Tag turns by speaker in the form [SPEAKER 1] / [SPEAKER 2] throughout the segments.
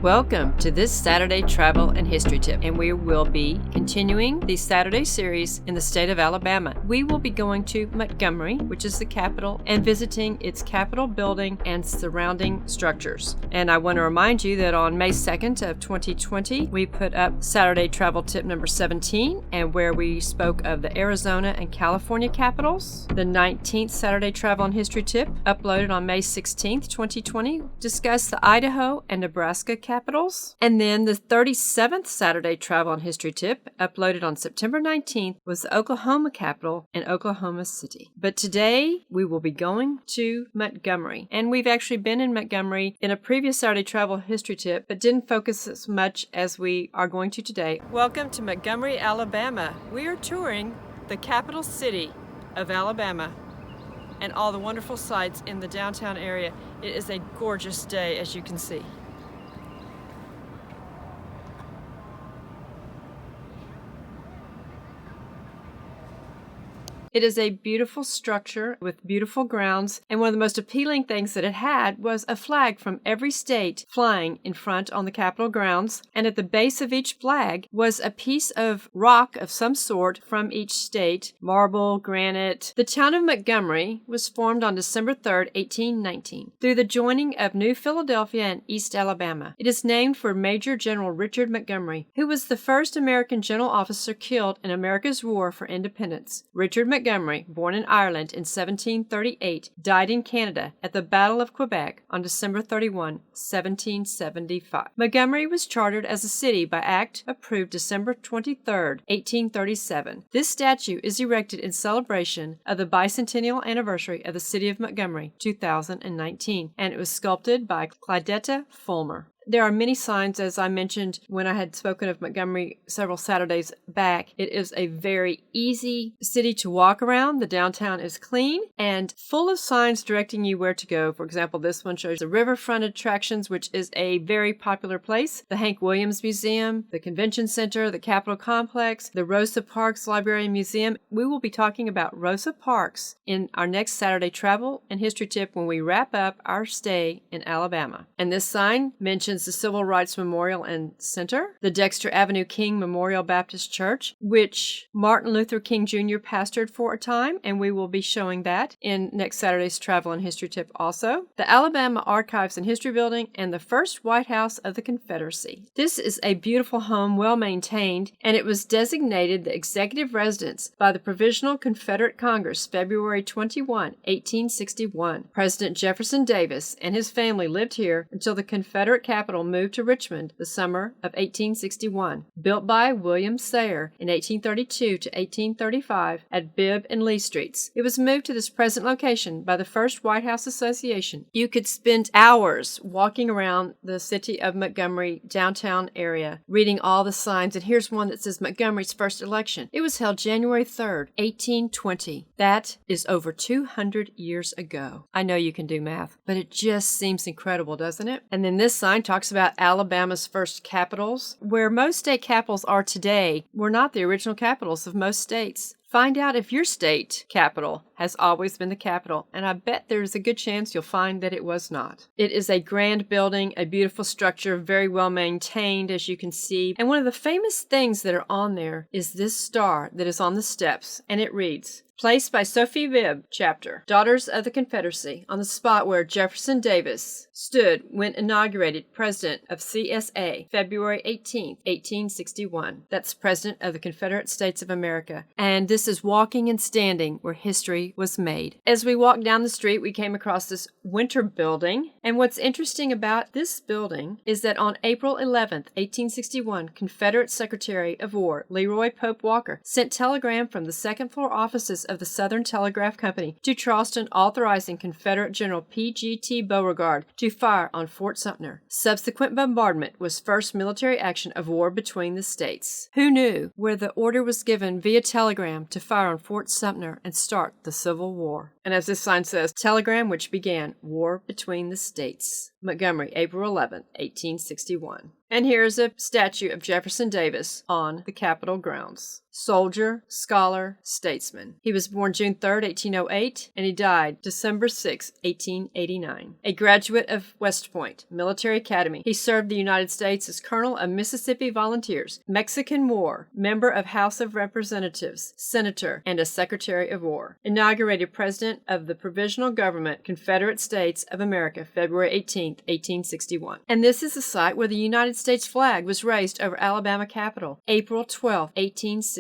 [SPEAKER 1] Welcome to this Saturday Travel and History Tip, and we will be continuing the Saturday series in the state of Alabama. We will be going to Montgomery, which is the capital, and visiting its Capitol building and surrounding structures. And I want to remind you that on May 2nd of 2020, we put up Saturday Travel Tip number 17, and where we spoke of the Arizona and California capitals. The 19th Saturday Travel and History Tip, uploaded on May 16th, 2020, discussed the Idaho and Nebraska capitals. And then the 37th Saturday Travel and History Tip, uploaded on September 19th, was the Oklahoma capital and Oklahoma City. But today we will be going to Montgomery. And we've actually been in Montgomery in a previous Saturday Travel History Tip, but didn't focus as much as we are going to today. Welcome to Montgomery, Alabama. We are touring the capital city of Alabama and all the wonderful sights in the downtown area. It is a gorgeous day, as you can see. It is a beautiful structure with beautiful grounds, and one of the most appealing things that it had was a flag from every state flying in front on the Capitol grounds, and at the base of each flag was a piece of rock of some sort from each state, marble, granite. The town of Montgomery was formed on December 3rd, 1819, through the joining of New Philadelphia and East Alabama. It is named for Major General Richard Montgomery, who was the first American general officer killed in America's War for Independence. Richard Montgomery, born in Ireland in 1738, died in Canada at the Battle of Quebec on December 31, 1775. Montgomery was chartered as a city by Act approved December 23, 1837. This statue is erected in celebration of the bicentennial anniversary of the city of Montgomery, 2019, and it was sculpted by Clydetta Fulmer. There are many signs, as I mentioned when I had spoken of Montgomery several Saturdays back. It is a very easy city to walk around. The downtown is clean and full of signs directing you where to go. For example, this one shows the riverfront attractions, which is a very popular place. The Hank Williams Museum, the Convention Center, the Capitol Complex, the Rosa Parks Library and Museum. We will be talking about Rosa Parks in our next Saturday Travel and History Tip when we wrap up our stay in Alabama. And this sign mentions the Civil Rights Memorial and Center, the Dexter Avenue King Memorial Baptist Church, which Martin Luther King Jr. pastored for a time, and we will be showing that in next Saturday's Travel and History Tip also, the Alabama Archives and History Building, and the first White House of the Confederacy. This is a beautiful home, well maintained, and it was designated the executive residence by the Provisional Confederate Congress February 21, 1861. President Jefferson Davis and his family lived here until the Confederate capital moved to Richmond the summer of 1861. Built by William Sayre in 1832 to 1835 at Bibb and Lee Streets. It was moved to this present location by the First White House Association. You could spend hours walking around the city of Montgomery downtown area, reading all the signs, and here's one that says Montgomery's first election. It was held January 3rd, 1820. That is over 200 years ago. I know you can do math, but it just seems incredible, doesn't it? And then this sign talks about Alabama's first capitals. Where most state capitals are today were not the original capitals of most states. Find out if your state capital has always been the capital, and I bet there's a good chance you'll find that it was not. It is a grand building, a beautiful structure, very well maintained, as you can see. And one of the famous things that are on there is this star that is on the steps, and it reads, "Placed by Sophie Bibb, Chapter, Daughters of the Confederacy, on the spot where Jefferson Davis stood when inaugurated President of CSA, February 18, 1861. That's President of the Confederate States of America. And this is walking and standing where history was made. As we walked down the street, we came across this winter building. And what's interesting about this building is that on April 11th, 1861, Confederate Secretary of War Leroy Pope Walker sent telegram from the second floor offices of the Southern Telegraph Company to Charleston authorizing Confederate General P.G.T. Beauregard to fire on Fort Sumter. Subsequent bombardment was first military action of war between the states. Who knew where the order was given via telegram to fire on Fort Sumter and start the Civil War? And as this sign says, telegram which began war between the states. Montgomery, April 11, 1861. And here's a statue of Jefferson Davis on the Capitol grounds. Soldier, scholar, statesman. He was born June 3, 1808, and he died December 6, 1889. A graduate of West Point Military Academy, he served the United States as Colonel of Mississippi Volunteers, Mexican War, member of House of Representatives, Senator, and a Secretary of War. Inaugurated President of the Provisional Government, Confederate States of America, February 18, 1861. And this is the site where the United States flag was raised over Alabama Capitol, April 12, 1865.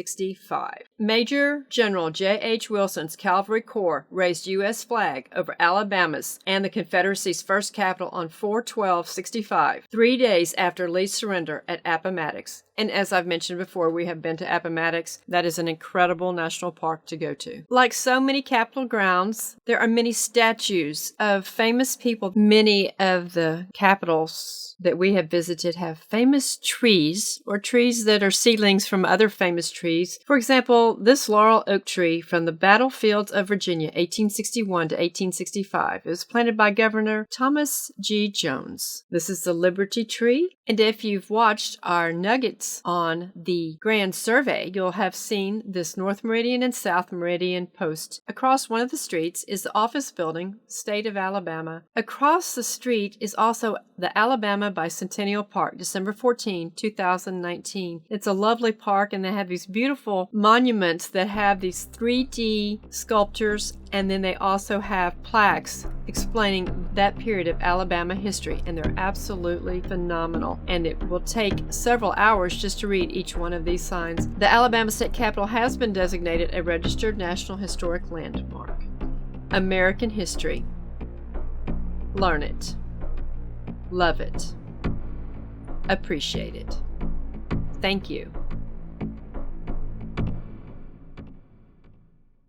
[SPEAKER 1] Major General J.H. Wilson's Cavalry Corps raised U.S. flag over Alabama's and the Confederacy's first capital on 4/12/65, 3 days after Lee's surrender at Appomattox. And as I've mentioned before, we have been to Appomattox. That is an incredible national park to go to. Like so many Capitol grounds, there are many statues of famous people. Many of the capitals that we have visited have famous trees or trees that are seedlings from other famous trees. For example, this laurel oak tree from the battlefields of Virginia, 1861 to 1865. It was planted by Governor Thomas G. Jones. This is the Liberty Tree. And if you've watched our nuggets on the Grand Survey, you'll have seen this North Meridian and South Meridian post. Across one of the streets is the office building, State of Alabama. Across the street is also the Alabama Bicentennial Park, December 14, 2019. It's a lovely park, and they have these beautiful monuments that have these 3D sculptures, and then they also have plaques explaining that period of Alabama history, and they're absolutely phenomenal. And it will take several hours just to read each one of these signs. The Alabama State Capitol has been designated a registered National Historic Landmark. American history. Learn it. Love it. Appreciate it. Thank you.